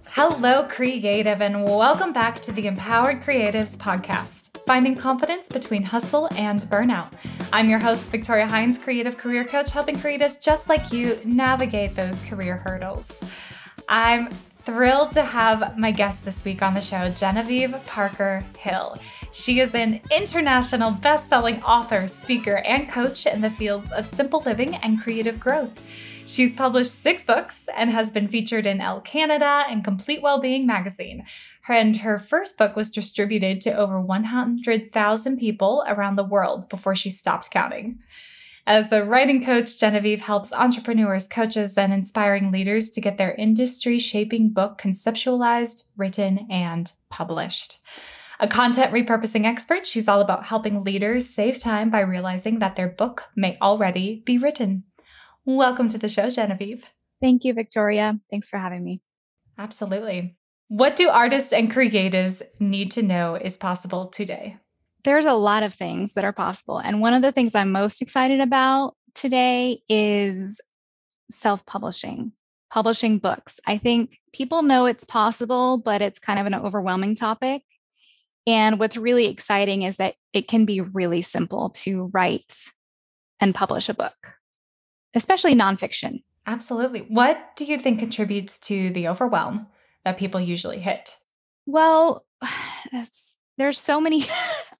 Hello, creative, and welcome back to the Empowered Creatives podcast, finding confidence between hustle and burnout. I'm your host, Victoria Hines, creative career coach, helping creatives just like you navigate those career hurdles. I'm thrilled to have my guest this week on the show, Genevieve Parker Hill. She is an international best-selling author, speaker, and coach in the fields of simple living and creative growth. She's published 6 books and has been featured in Elle Canada and Complete Wellbeing magazine. Her first book was distributed to over 100,000 people around the world before she stopped counting. As a writing coach, Genevieve helps entrepreneurs, coaches, and inspiring leaders to get their industry-shaping book conceptualized, written, and published. A content repurposing expert, she's all about helping leaders save time by realizing that their book may already be written. Welcome to the show, Genevieve. Thank you, Victoria. Thanks for having me. Absolutely. What do artists and creatives need to know is possible today? There's a lot of things that are possible. And one of the things I'm most excited about today is self-publishing, publishing books. I think people know it's possible, but it's kind of an overwhelming topic. And what's really exciting is that it can be really simple to write and publish a book, especially nonfiction. Absolutely. What do you think contributes to the overwhelm that people usually hit? Well, there's so many.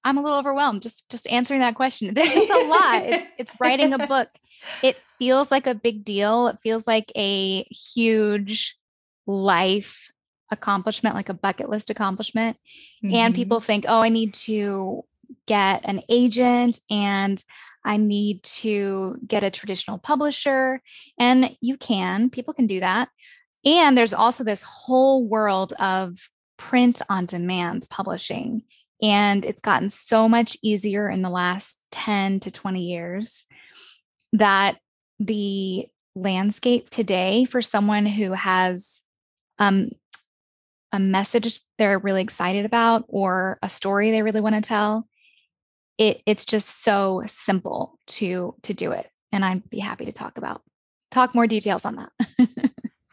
I'm a little overwhelmed just answering that question. There's just a lot. It's writing a book. It feels like a big deal. It feels like a huge life accomplishment, like a bucket list accomplishment. Mm-hmm. And people think, oh, I need to get an agent and I need to get a traditional publisher. And people can do that. And there's also this whole world of print on demand publishing. And it's gotten so much easier in the last 10 to 20 years that the landscape today for someone who has a message they're really excited about or a story they really want to tell, it's just so simple to do it. And I'd be happy to talk more details on that.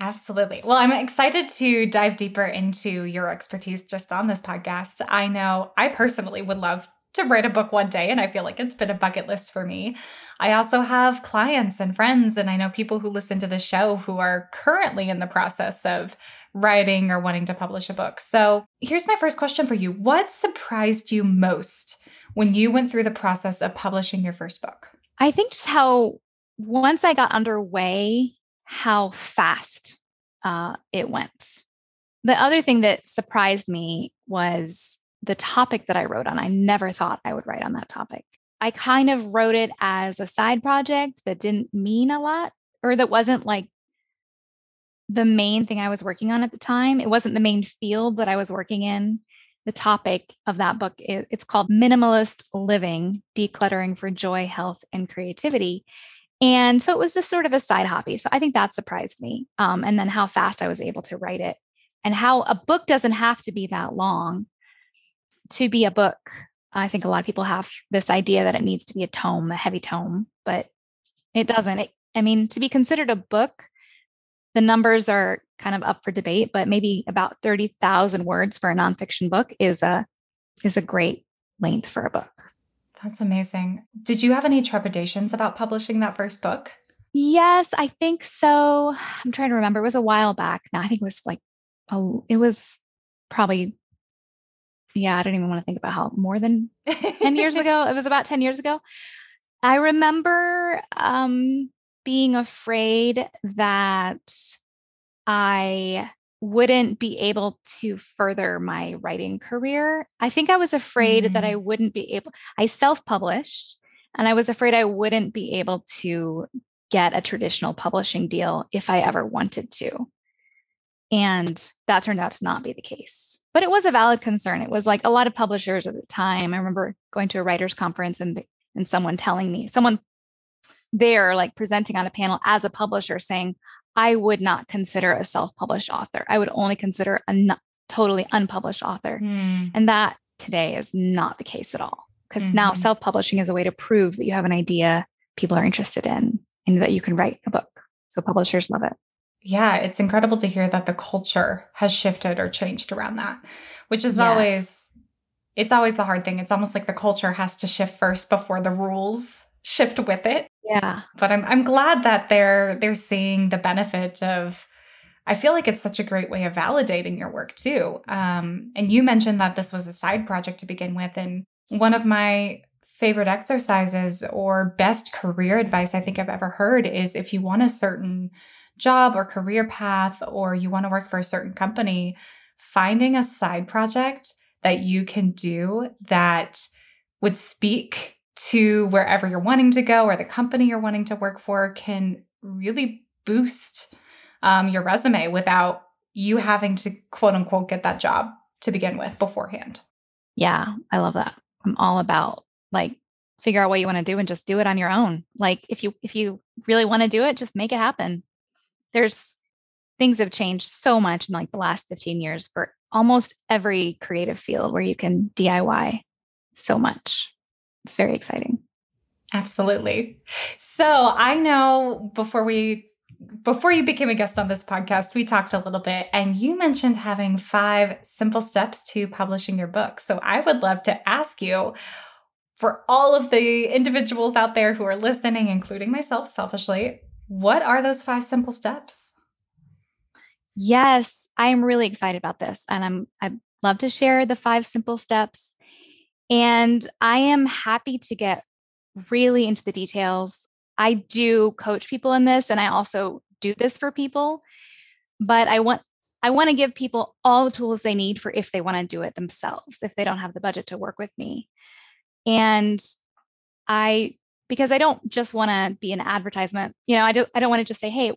Absolutely. Well, I'm excited to dive deeper into your expertise just on this podcast. I know I personally would love to write a book one day, and I feel like it's been a bucket list for me. I also have clients and friends, and I know people who listen to the show who are currently in the process of writing or wanting to publish a book. So here's my first question for you. What surprised you most when you went through the process of publishing your first book? I think just how, once I got underway, how fast it went. The other thing that surprised me was the topic that I wrote on. I never thought I would write on that topic. I kind of wrote it as a side project that didn't mean a lot, or that wasn't like the main thing I was working on at the time. It wasn't the main field that I was working in. The topic of that book, it's called Minimalist Living, Decluttering for Joy, Health, and Creativity. And so it was just sort of a side hobby. So I think that surprised me. And then how fast I was able to write it and how a book doesn't have to be that long to be a book. I think a lot of people have this idea that it needs to be a tome, a heavy tome, but it doesn't. To be considered a book, the numbers are kind of up for debate, but maybe about 30,000 words for a nonfiction book is a great length for a book. That's amazing. Did you have any trepidations about publishing that first book? Yes, I think so. I'm trying to remember. It was a while back now. I think it was probably, I don't even want to think about how more than 10 years ago. It was about 10 years ago. I remember being afraid that I wouldn't be able to further my writing career. I think I was afraid that I wouldn't be able, I self-published, and I was afraid I wouldn't be able to get a traditional publishing deal if I ever wanted to. And that turned out to not be the case. But it was a valid concern. It was like a lot of publishers at the time. I remember going to a writers' conference and someone telling me, someone there like presenting on a panel as a publisher saying, I would not consider a self-published author. I would only consider a totally unpublished author. And that today is not the case at all. because now self-publishing is a way to prove that you have an idea people are interested in and that you can write a book. So publishers love it. Yeah, it's incredible to hear that the culture has shifted or changed around that, which is it's always the hard thing. It's almost like the culture has to shift first before the rules shift with it. Yeah. But I'm glad that they're seeing the benefit of, I feel like it's such a great way of validating your work too. And you mentioned that this was a side project to begin with. And one of my favorite exercises or best career advice I think I've ever heard is if you want a certain job or career path, or you want to work for a certain company, finding a side project that you can do that would speak to wherever you're wanting to go or the company you're wanting to work for can really boost your resume without you having to quote unquote get that job to begin with beforehand. Yeah, I love that. I'm all about like figure out what you want to do and just do it on your own. Like if you really want to do it, just make it happen. There's things have changed so much in like the last 15 years for almost every creative field where you can DIY so much. It's very exciting. Absolutely. So I know before you became a guest on this podcast, we talked a little bit and you mentioned having 5 simple steps to publishing your book. So I would love to ask you, for all of the individuals out there who are listening, including myself selfishly, what are those 5 simple steps? Yes, I am really excited about this. And I'd love to share the 5 simple steps. And I am happy to get really into the details. I do coach people in this, and I also do this for people, but I want to give people all the tools they need for if they want to do it themselves, if they don't have the budget to work with me. And because I don't just want to be an advertisement, I don't want to just say, hey,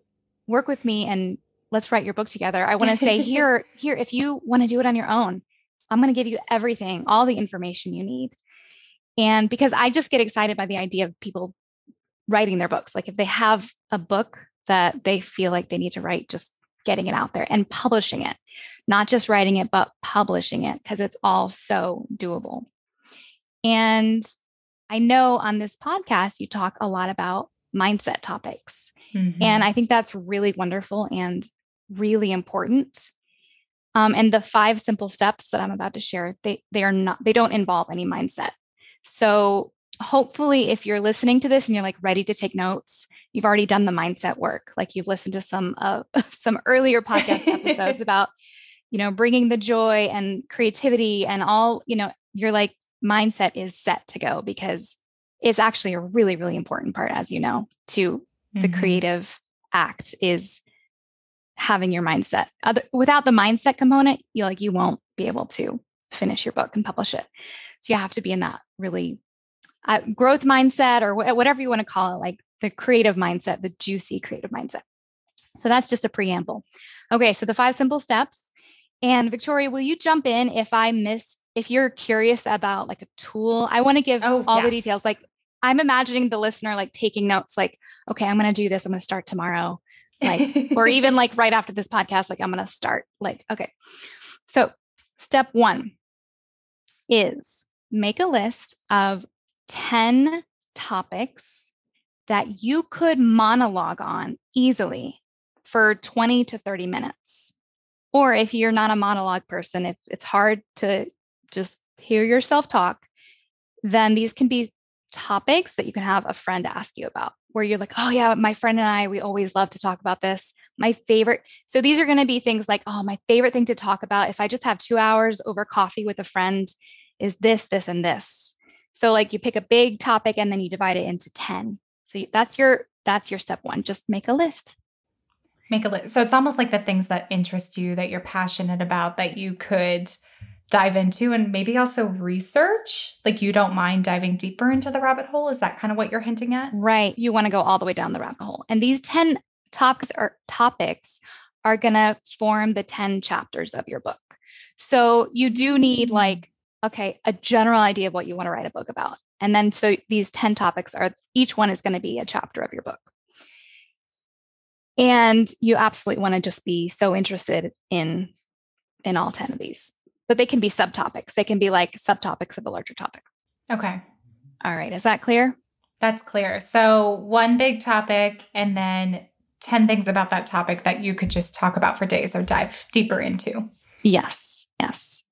work with me and let's write your book together. I want to say here, if you want to do it on your own, I'm going to give you everything, all the information you need. And because I just get excited by the idea of people writing their books. Like if they have a book that they feel like they need to write, just getting it out there and publishing it, not just writing it, but publishing it, because it's all so doable. And I know on this podcast, you talk a lot about mindset topics. Mm-hmm. And I think that's really wonderful and really important. And the 5 simple steps that I'm about to share, they don't involve any mindset. So hopefully if you're listening to this and you're like ready to take notes, you've already done the mindset work. Like you've listened to some earlier podcast episodes about, bringing the joy and creativity and all, you're like, mindset is set to go, because it's actually a really, really important part, as you know, to the creative act is having your mindset. Without the mindset component, you won't be able to finish your book and publish it. So you have to be in that really growth mindset, or whatever you want to call it, like the creative mindset, the juicy creative mindset. So that's just a preamble. Okay, so the 5 simple steps. And Victoria, will you jump in if you're curious about like a tool? I want to give all the details. Like I'm imagining the listener like taking notes, like, okay, I'm going to do this. I'm going to start tomorrow. Like, or even like right after this podcast, like I'm going to start like, okay. So step 1 is make a list of 10 topics that you could monologue on easily for 20 to 30 minutes. Or if you're not a monologue person, if it's hard to just hear yourself talk, then these can be topics that you can have a friend ask you about, where you're like, oh yeah, my friend and I, we always love to talk about this. My favorite. So these are going to be things like, oh, my favorite thing to talk about if I just have 2 hours over coffee with a friend is this, this, and this. So like you pick a big topic and then you divide it into 10. So that's your step 1. Just make a list. Make a list. So it's almost like the things that interest you, that you're passionate about, that you could dive into and maybe also research. Like you don't mind diving deeper into the rabbit hole. Is that kind of what you're hinting at? Right. You want to go all the way down the rabbit hole. And these 10 topics are going to form the 10 chapters of your book. So you do need like, okay, a general idea of what you want to write a book about. And then so these 10 topics each one is going to be a chapter of your book. And you absolutely want to just be so interested in all 10 of these. But they can be subtopics. They can be like subtopics of a larger topic. Okay. All right. Is that clear? That's clear. So one big topic and then 10 things about that topic that you could just talk about for days or dive deeper into. Yes. Yes.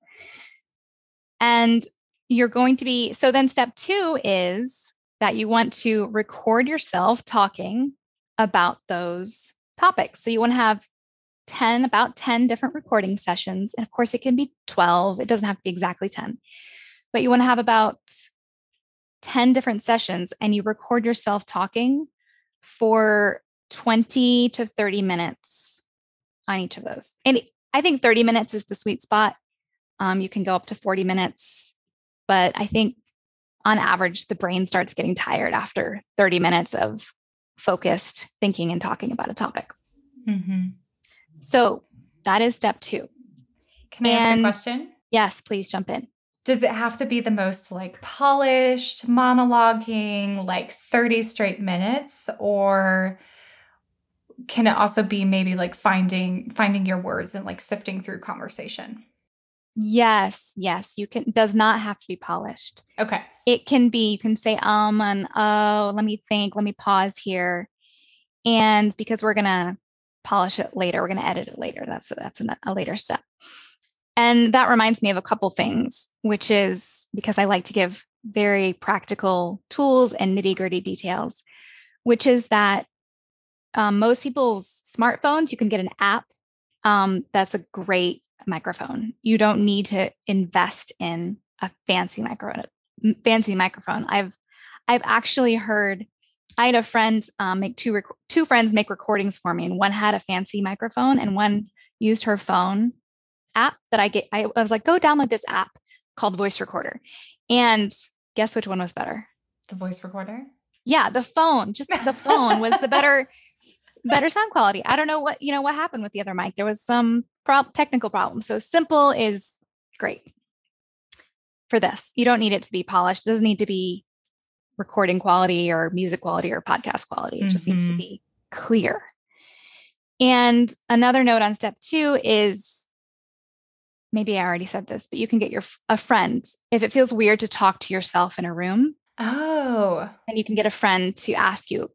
And you're going to be, so then step 2 is that you want to record yourself talking about those topics. So you want to have about 10 different recording sessions. And of course, it can be 12. It doesn't have to be exactly 10, but you want to have about 10 different sessions and you record yourself talking for 20 to 30 minutes on each of those. And I think 30 minutes is the sweet spot. You can go up to 40 minutes, but I think on average, the brain starts getting tired after 30 minutes of focused thinking and talking about a topic. Mm-hmm. So that is step 2. Can I ask a question? Yes, please jump in. Does it have to be the most like polished monologuing, like 30 straight minutes? Or can it also be maybe like finding your words and like sifting through conversation? Yes, you can. Does not have to be polished. Okay. It can be, you can say and oh, let me think, let me pause here. And because we're going to polish it later, we're going to edit it later. That's a later step. And that reminds me of a couple things, which is because I like to give very practical tools and nitty-gritty details, which is that most people's smartphones, you can get an app that's a great microphone. You don't need to invest in a fancy microphone. I've actually heard, I had a friend make two friends make recordings for me, and one had a fancy microphone and one used her phone app that I was like, go download this app called Voice Recorder. And guess which one was better? The voice recorder? Yeah, the phone was the better sound quality. I don't know what happened with the other mic. There was some technical problem. So simple is great for this. You don't need it to be polished. It doesn't need to be recording quality or music quality or podcast quality. It just needs to be clear. And another note on step 2 is, maybe I already said this, but you can get a friend. If it feels weird to talk to yourself in a room, then you can get a friend to ask you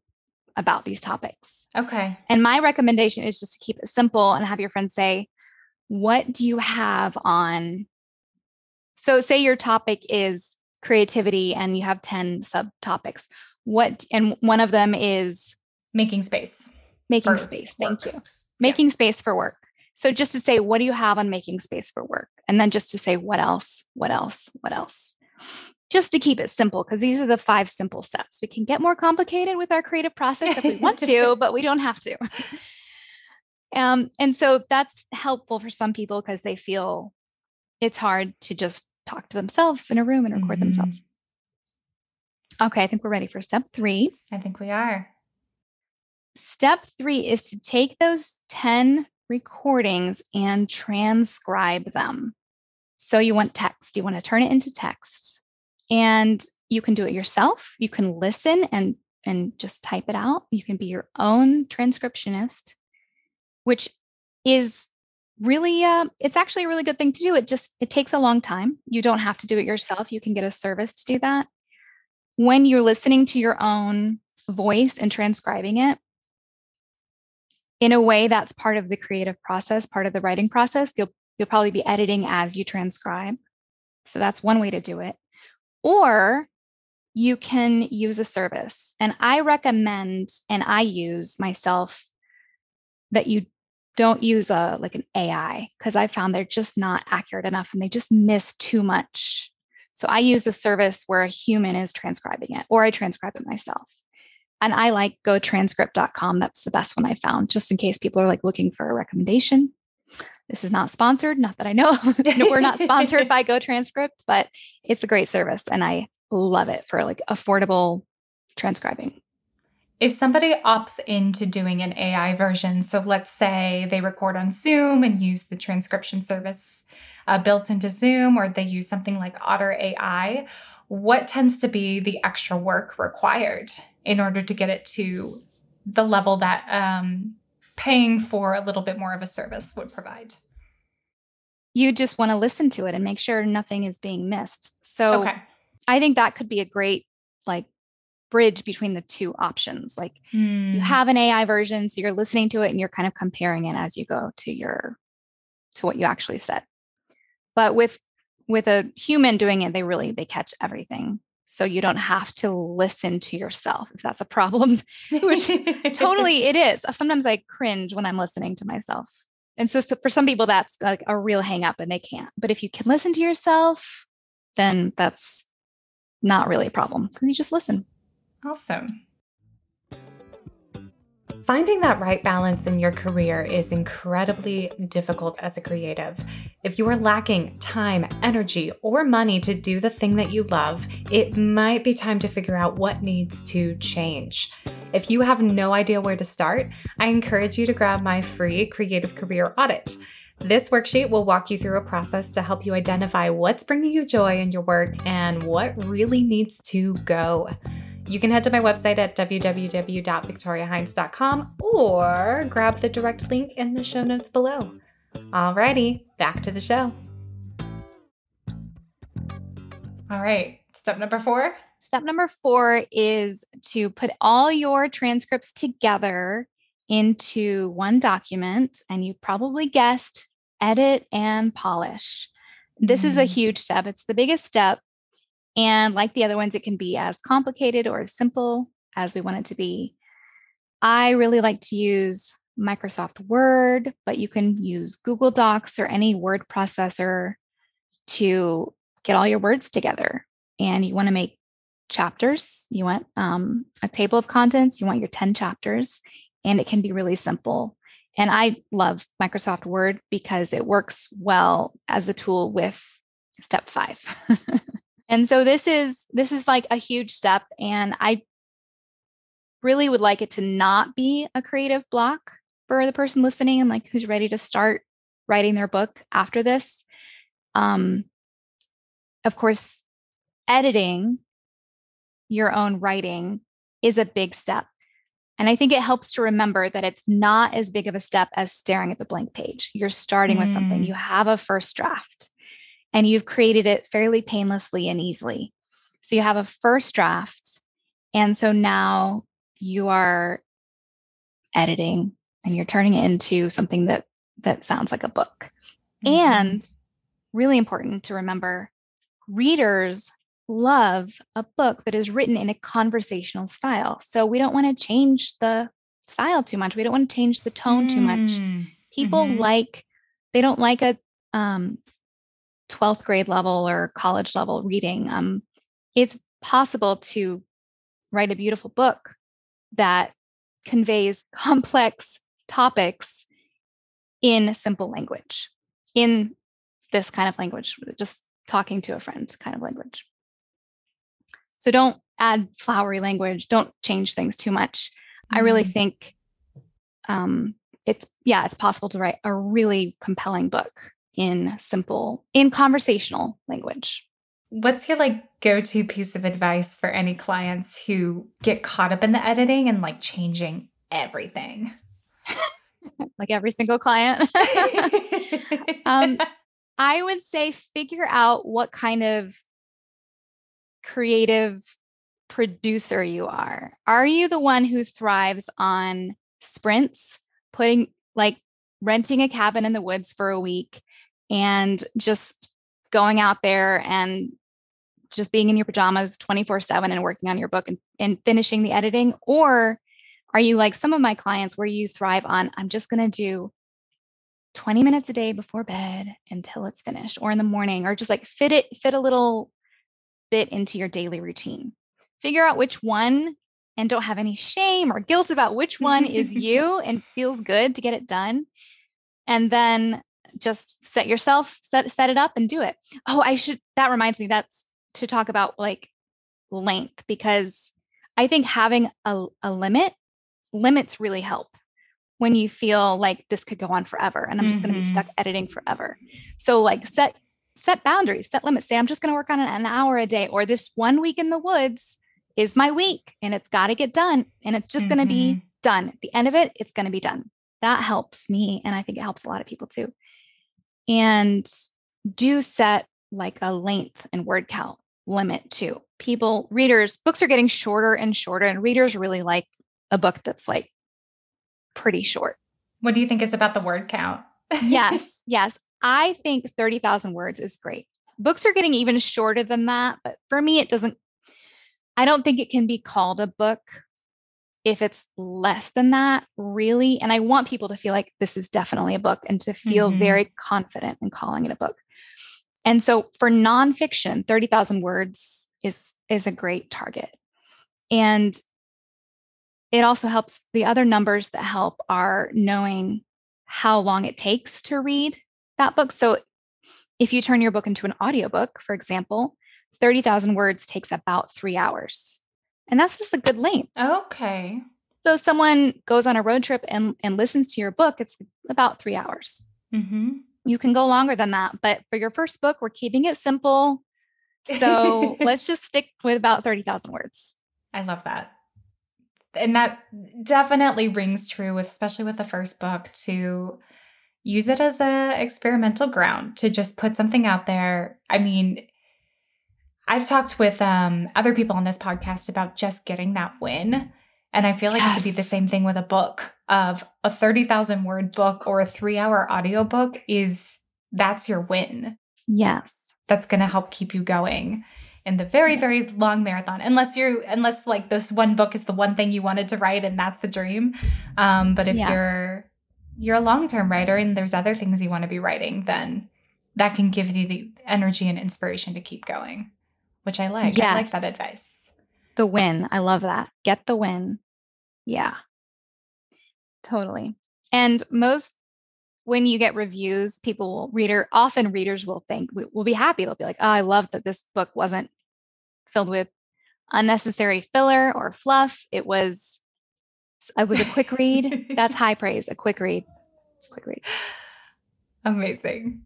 about these topics. Okay. And my recommendation is just to keep it simple and have your friend say, what do you have on? So say your topic is creativity and you have 10 subtopics. And one of them is making space. Making space. Thank you. Making space for work. So just to say, what do you have on making space for work? And then just to say, what else? Just to keep it simple, because these are the 5 simple steps. We can get more complicated with our creative process if we want to, but we don't have to. And so that's helpful for some people because they feel it's hard to just talk to themselves in a room and record themselves. Okay, I think we're ready for step 3. I think we are. Step 3 is to take those 10 recordings and transcribe them. So you want text. You want to turn it into text. And you can do it yourself. You can listen and just type it out. You can be your own transcriptionist, which is really, it's actually a really good thing to do. It takes a long time. You don't have to do it yourself. You can get a service to do that. When you're listening to your own voice and transcribing it, in a way that's part of the creative process, part of the writing process, you'll probably be editing as you transcribe. So that's one way to do it. Or you can use a service. And I recommend, and I use myself, that you don't use like an AI, because I found they're just not accurate enough and they just miss too much. So I use a service where a human is transcribing it, or I transcribe it myself. And I like gotranscript.com. That's the best one I found, just in case people are like looking for a recommendation. This is not sponsored, not that I know. No, we're not sponsored by GoTranscript, but it's a great service and I love it for like affordable transcribing. If somebody opts into doing an AI version, so let's say they record on Zoom and use the transcription service built into Zoom, or they use something like Otter AI, what tends to be the extra work required in order to get it to the level that paying for a little bit more of a service would provide? You just want to listen to it and make sure nothing is being missed. So I think that could be a great like bridge between the two options. Like you Mm. have an AI version, so you're listening to it and you're kind of comparing it as you go to what you actually said. But with a human doing it, they catch everything. So you don't have to listen to yourself if that's a problem, which totally it is. Sometimes I cringe when I'm listening to myself. And so for some people, that's like a real hang up and they can't. But if you can listen to yourself, then that's not really a problem because you just listen. Awesome. Finding that right balance in your career is incredibly difficult as a creative. If you are lacking time, energy, or money to do the thing that you love, it might be time to figure out what needs to change. If you have no idea where to start, I encourage you to grab my free Creative Career Audit. This worksheet will walk you through a process to help you identify what's bringing you joy in your work and what really needs to go. You can head to my website at www.victoriahines.com or grab the direct link in the show notes below. Alrighty, back to the show. All right, step number 4. Step number 4 is to put all your transcripts together into one document, and you probably guessed, edit and polish. This is a huge step. It's the biggest step. And like the other ones, it can be as complicated or as simple as we want it to be. I really like to use Microsoft Word, but you can use Google Docs or any word processor to get all your words together. And you want to make chapters. You want a table of contents. You want your 10 chapters, and it can be really simple. And I love Microsoft Word because it works well as a tool with step 5. And so this is like a huge step. And I really would like it to not be a creative block for the person listening and like who's ready to start writing their book after this. Of course, editing your own writing is a big step. And I think it helps to remember that it's not as big of a step as staring at the blank page. You're starting with something. You have a first draft and you've created it fairly painlessly and easily. So you have a first draft. And so now you are editing and you're turning it into something that sounds like a book. And really important to remember, readers love a book that is written in a conversational style. So we don't want to change the style too much. We don't want to change the tone too much. People they don't like a 12th grade level or college level reading. It's possible to write a beautiful book that conveys complex topics in simple language, in this kind of language, just talking to a friend kind of language. So don't add flowery language. Don't change things too much. I really think it's possible to write a really compelling book in conversational language. What's your go-to piece of advice for any clients who get caught up in the editing and changing everything? Like every single client. I would say figure out what kind of creative producer you are. Are you the one who thrives on sprints, renting a cabin in the woods for a week and just going out there and just being in your pajamas 24/7 and working on your book and finishing the editing? Or are you like some of my clients where you thrive on, I'm just going to do 20 minutes a day before bed until it's finished, or in the morning, or just fit a little bit into your daily routine. Figure out which one and don't have any shame or guilt about which one is you and feels good to get it done. And then just set it up and do it. Oh, that reminds me, that's to talk about length, because I think having a limits really help when you feel like this could go on forever and I'm just going to be stuck editing forever. So set boundaries, set limits. Say, I'm just going to work on an hour a day, or this 1 week in the woods is my week and it's got to get done. And it's just going to be done. At the end of it, it's going to be done. That helps me. And I think it helps a lot of people too. And do set a length and word count limit too, books are getting shorter and shorter, and readers really like a book that's like pretty short. What do you think is about the word count? Yes. I think 30,000 words is great. Books are getting even shorter than that, but for me, I don't think it can be called a book if it's less than that, really. And I want people to feel like this is definitely a book and to feel very confident in calling it a book. And so for nonfiction, 30,000 words is a great target. And it also helps. The other numbers that help are knowing how long it takes to read that book. So if you turn your book into an audiobook, for example, 30,000 words takes about 3 hours. And that's just a good length. Okay. So if someone goes on a road trip and listens to your book, it's about 3 hours. You can go longer than that. But for your first book, we're keeping it simple. So let's just stick with about 30,000 words. I love that. And that definitely rings true especially with the first book, to use it as a experimental ground, to just put something out there. I mean, I've talked with other people on this podcast about just getting that win. And I feel like it could be the same thing with a book. Of a 30,000 word book or a 3-hour audiobook that's your win. Yes. That's going to help keep you going in the very, very long marathon. Unless like this one book is the one thing you wanted to write and that's the dream. But if you're a long-term writer and there's other things you want to be writing, then that can give you the energy and inspiration to keep going, which I like. Yes. I like that advice. The win. I love that. Get the win. Yeah, totally. And when you get reviews, often readers will will be happy. They'll be like, oh, I love that this book wasn't filled with unnecessary filler or fluff. It was a quick read. That's high praise. A quick read. Amazing.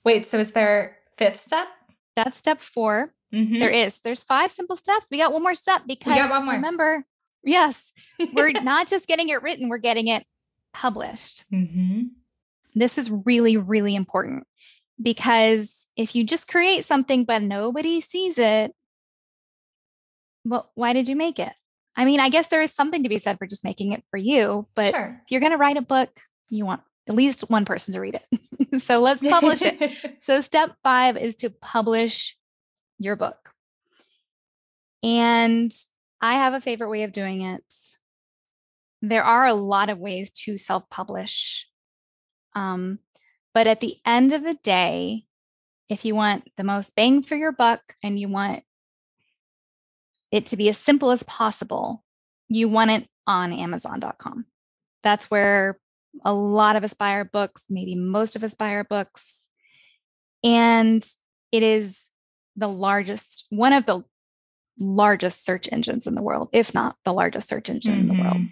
Wait, so is there 5th step? That's step 4. There's 5 simple steps. We got one more step because remember, yes, we're not just getting it written, we're getting it published. This is really, really important, because if you just create something but nobody sees it, well, why did you make it? I mean, I guess there is something to be said for just making it for you, but if you're going to write a book, you want at least one person to read it. So let's publish it. So step 5 is to publish your book. And I have a favorite way of doing it. There are a lot of ways to self-publish. But at the end of the day, if you want the most bang for your buck and you want it to be as simple as possible, you want it on Amazon.com. That's where a lot of us buy our books, maybe most of us buy our books. And it is one of the largest search engines in the world, if not the largest search engine in the world.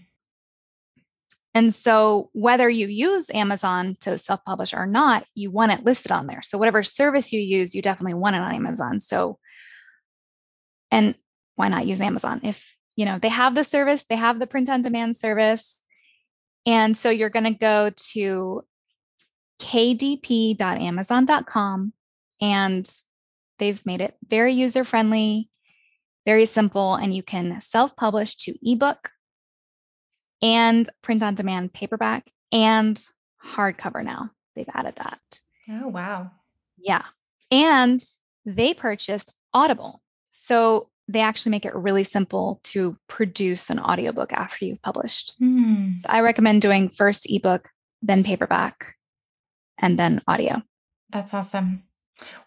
And so whether you use Amazon to self-publish or not, you want it listed on there. So whatever service you use, you definitely want it on Amazon. So, and why not use Amazon? If, they have the service, they have the print on demand service. And so you're going to go to kdp.amazon.com, and they've made it very user-friendly, very simple, and you can self-publish to ebook and print on demand paperback and hardcover now. They've added that. Oh, wow. Yeah. And they purchased Audible. So they actually make it really simple to produce an audiobook after you've published. So I recommend doing first ebook, then paperback, and then audio. That's awesome.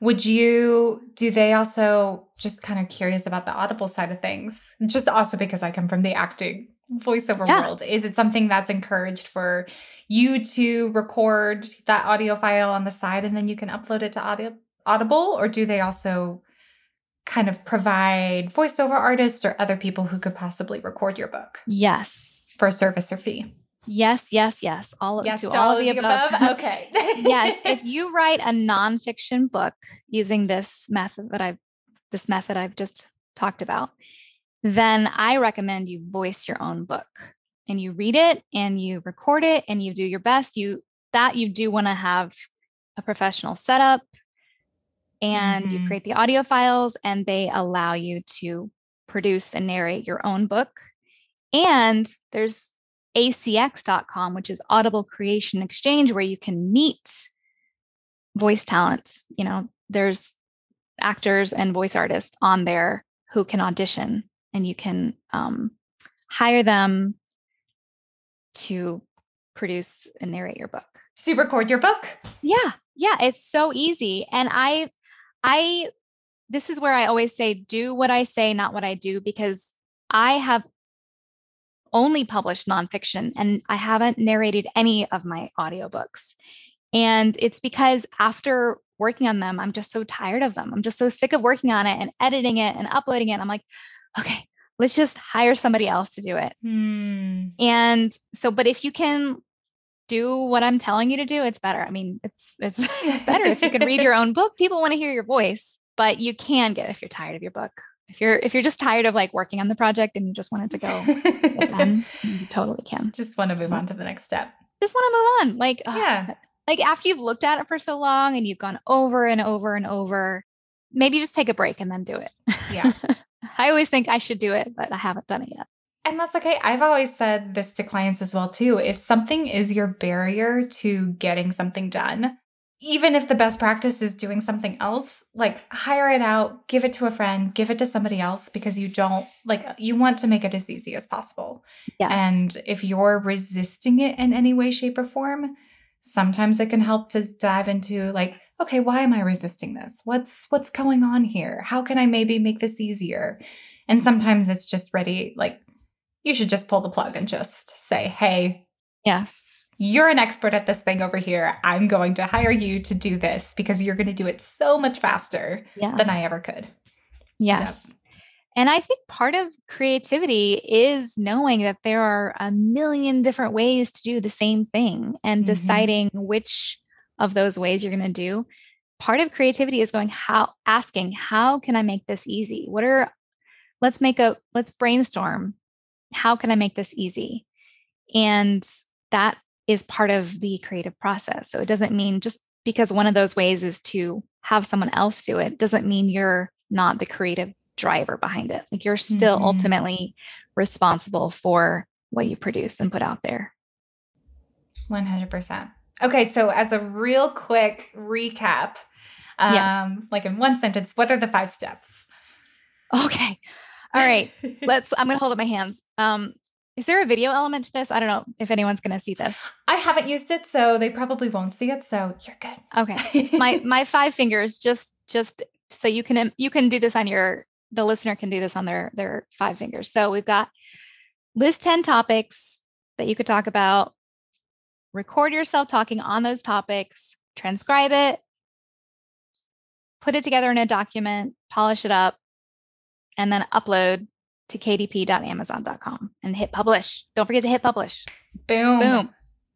Do they also, just kind of curious about the Audible side of things, just also because I come from the acting voiceover world, is it something that's encouraged for you to record that audio file on the side and then you can upload it to Audible? Or do they also kind of provide voiceover artists or other people who could possibly record your book? Yes. For a service or fee? Yes. All of the above. Okay. Yes. If you write a nonfiction book using this method I've just talked about, then I recommend you voice your own book and you read it and you record it and you do your best. You do want to have a professional setup. and you create the audio files, and they allow you to produce and narrate your own book. And there's acx.com, which is Audible Creation Exchange, where you can meet voice talent. There's actors and voice artists on there who can audition, and you can hire them to produce and narrate your book. To record your book? Yeah. It's so easy. And this is where I always say, do what I say, not what I do, because I have only published nonfiction and I haven't narrated any of my audiobooks. And it's because after working on them, I'm just so tired of them. I'm just so sick of working on it and editing it and uploading it. I'm like, okay, let's just hire somebody else to do it. And so, but if you can do what I'm telling you to do, it's better. I mean, it's better if you can read your own book. People want to hear your voice, but you can get, if you're tired of your book, if you're just tired of like working on the project and you just want it to go get done, you totally can. Just want to move on to the next step. Just want to move on. Like, like after you've looked at it for so long and you've gone over and over and over, maybe just take a break and then do it. Yeah. I always think I should do it, but I haven't done it yet. And that's okay. I've always said this to clients as well, too. If something is your barrier to getting something done, even if the best practice is doing something else, like hire it out, give it to a friend, give it to somebody else, because you want to make it as easy as possible. Yes. And if you're resisting it in any way, shape, or form, sometimes it can help to dive into like, okay, why am I resisting this? What's going on here? How can I maybe make this easier? And sometimes it's just ready, like, you should just pull the plug and just say, hey, yes, you're an expert at this thing over here. I'm going to hire you to do this because you're going to do it so much faster than I ever could. Yes. Yep. And I think part of creativity is knowing that there are a million different ways to do the same thing and deciding which of those ways you're going to do. Part of creativity is asking, how can I make this easy? Let's brainstorm. How can I make this easy? And that is part of the creative process. So it doesn't mean just because one of those ways is to have someone else do it, doesn't mean you're not the creative driver behind it. Like you're still ultimately responsible for what you produce and put out there. 100%. Okay. So as a real quick recap, like in one sentence, what are the 5 steps? Okay. All right. I'm going to hold up my hands. Is there a video element to this? I don't know if anyone's going to see this. I haven't used it, so they probably won't see it. So you're good. Okay. My 5 fingers, just so you can do this on the listener can do this on their 5 fingers. So we've got list 10 topics that you could talk about, record yourself talking on those topics, transcribe it, put it together in a document, polish it up, and then upload to kdp.amazon.com and hit publish. Don't forget to hit publish. Boom. Boom.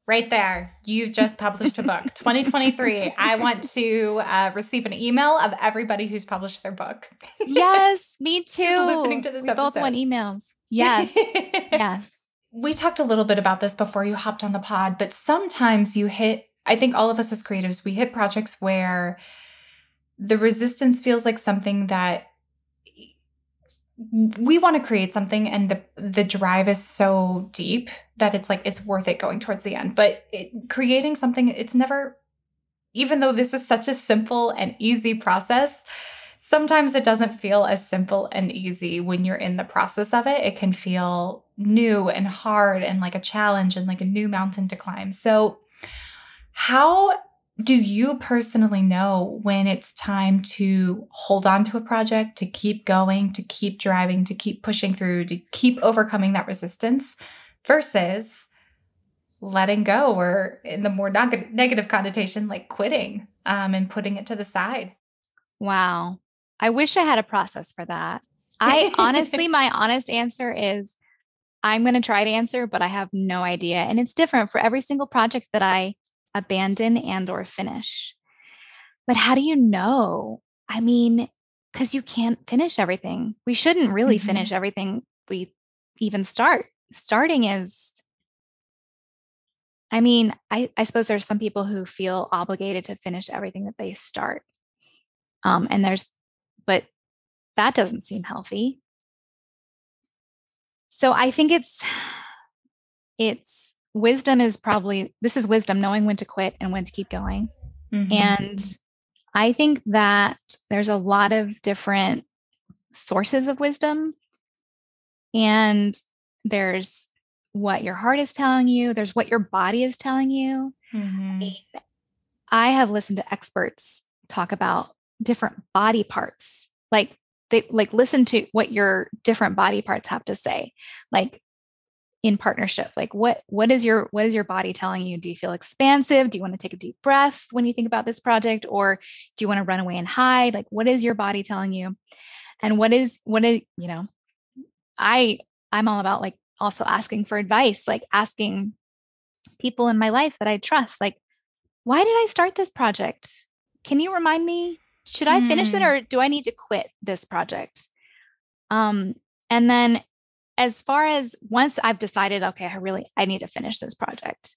Right there. You've just published a book. 2023. I want to receive an email of everybody who's published their book. Yes, me too. Listening to this episode. Both want emails. Yes. Yes. We talked a little bit about this before you hopped on the pod, but sometimes I think all of us as creatives, we hit projects where the resistance feels like something that we want to create something and the drive is so deep that it's like, it's worth it going towards the end. But creating something, it's never, even though this is such a simple and easy process, sometimes it doesn't feel as simple and easy when you're in the process of it. It can feel new and hard and like a challenge and like a new mountain to climb. So how do you personally know when it's time to hold on to a project, to keep going, to keep driving, to keep pushing through, to keep overcoming that resistance versus letting go, or in the more negative connotation, like quitting and putting it to the side? Wow. I wish I had a process for that. My honest answer is I'm going to try to answer, but I have no idea. And it's different for every single project that I abandon and or finish. But how do you know? I mean, because you can't finish everything. We shouldn't really finish everything we even start. Starting is, I suppose there's some people who feel obligated to finish everything that they start. But that doesn't seem healthy. So I think it's wisdom this is wisdom, knowing when to quit and when to keep going. Mm-hmm. And I think that there's a lot of different sources of wisdom, and there's what your heart is telling you. There's what your body is telling you. Mm-hmm. I have listened to experts talk about different body parts. Like they listen to what your different body parts have to say. Like in partnership, like what is your body telling you? Do you feel expansive? Do you want to take a deep breath when you think about this project, or do you want to run away and hide? Like, what is your body telling you? And what is I'm all about like also asking for advice, like asking people in my life that I trust, like, why did I start this project? Can you remind me? Should I finish it, or do I need to quit this project? And then as far as once I've decided, okay, I need to finish this project,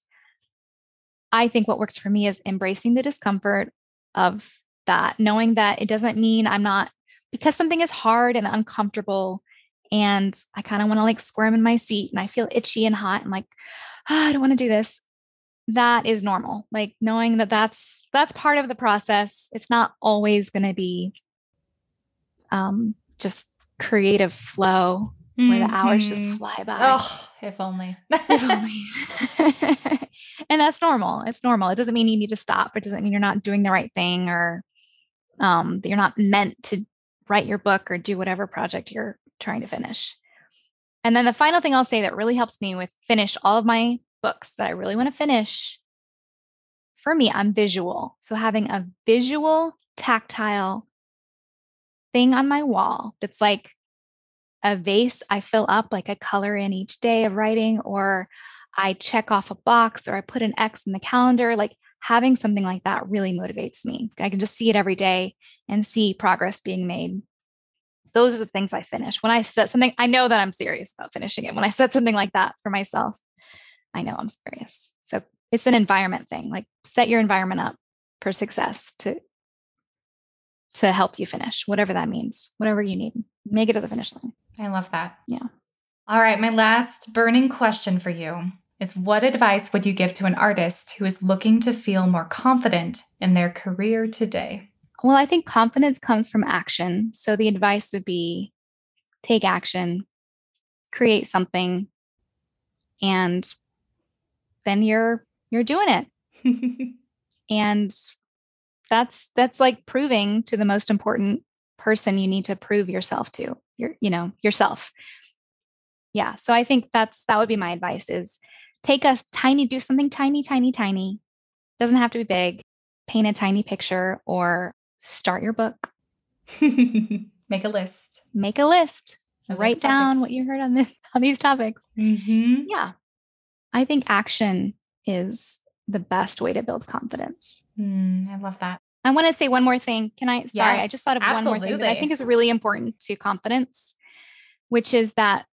I think what works for me is embracing the discomfort of that, knowing that it doesn't mean because something is hard and uncomfortable and I kind of want to like squirm in my seat and I feel itchy and hot. I'm like, I don't want to do this. That is normal. Like knowing that that's part of the process. It's not always going to be just creative flow where the hours just fly by. Oh, if only. If only. And that's normal. It's normal. It doesn't mean you need to stop. It doesn't mean you're not doing the right thing, or that you're not meant to write your book or do whatever project you're trying to finish. And then the final thing I'll say that really helps me with finish all of my books that I really want to finish, for me, I'm visual. So having a visual, tactile thing on my wall that's like a vase I fill up, like I color in each day of writing, or I check off a box, or I put an X in the calendar. Like having something like that really motivates me. I can just see it every day and see progress being made. Those are the things I finish. When I set something, I know that I'm serious about finishing it. When I set something like that for myself, I know I'm serious. So it's an environment thing. Like set your environment up for success to help you finish, whatever that means, whatever you need. Make it to the finish line. I love that. Yeah. All right. My last burning question for you is, what advice would you give to an artist who is looking to feel more confident in their career today? Well, I think confidence comes from action. So the advice would be take action, create something, and then you're doing it. And that's like proving to the most important person you need to prove yourself to, yourself. Yeah. So I think that would be my advice is do something tiny, tiny, tiny. Doesn't have to be big. Paint a tiny picture or start your book. Make a list. Write down what you heard on these topics. Mm-hmm. Yeah. I think action is the best way to build confidence. I love that. I want to say one more thing. Sorry, yes, I just thought of absolutely. one more thing that I think is really important to confidence, which is that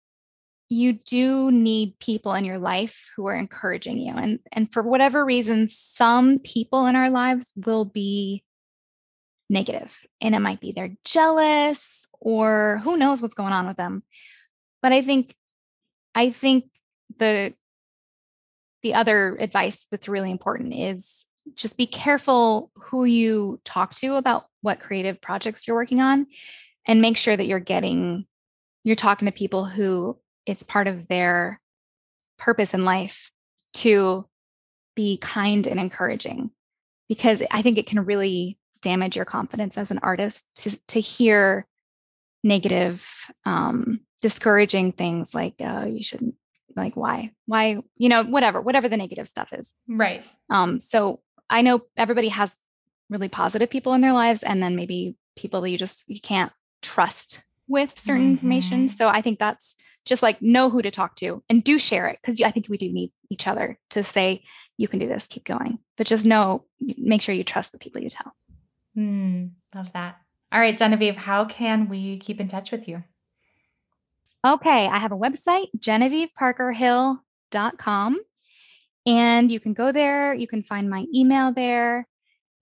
you do need people in your life who are encouraging you. And for whatever reason, some people in our lives will be negative, and it might be they're jealous or who knows what's going on with them. But I think the other advice that's really important is just be careful who you talk to about what creative projects you're working on, and make sure that you're talking to people who it's part of their purpose in life to be kind and encouraging, because I think it can really damage your confidence as an artist to hear negative, discouraging things like, you shouldn't, like, why, whatever the negative stuff is. Right. So I know everybody has really positive people in their lives, and then maybe people that you can't trust with certain information. So I think that's just like, know who to talk to and do share it. Cause I think we do need each other to say, you can do this, keep going, but just make sure you trust the people you tell. Love that. All right, Genevieve, how can we keep in touch with you? Okay. I have a website, GenevieveParkerHill.com, and you can go there. You can find my email there.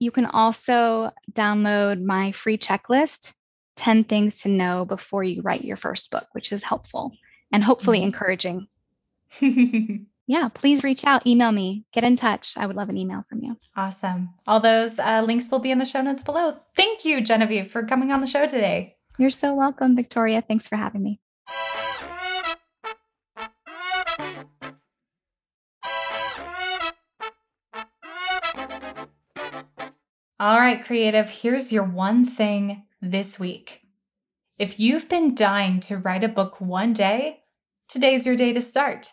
You can also download my free checklist, 10 things to know before you write your first book, which is helpful and hopefully encouraging. Yeah, please reach out, email me, get in touch. I would love an email from you. Awesome. All those links will be in the show notes below. Thank you, Genevieve, for coming on the show today. You're so welcome, Victoria. Thanks for having me. All right, creative, here's your one thing this week. If you've been dying to write a book one day, today's your day to start.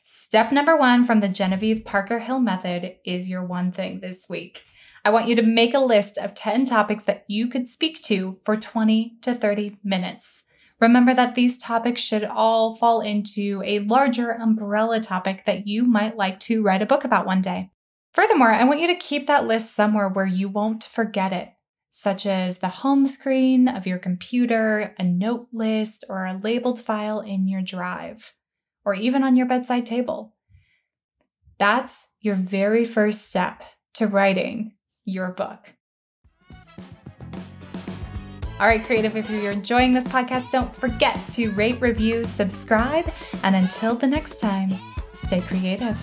Step number 1 from the Genevieve Parker Hill method is your one thing this week. I want you to make a list of 10 topics that you could speak to for 20 to 30 minutes. Remember that these topics should all fall into a larger umbrella topic that you might like to write a book about one day. Furthermore, I want you to keep that list somewhere where you won't forget it, such as the home screen of your computer, a note list, or a labeled file in your drive, or even on your bedside table. That's your very first step to writing your book. All right, creative, if you're enjoying this podcast, don't forget to rate, review, subscribe, and until the next time, stay creative.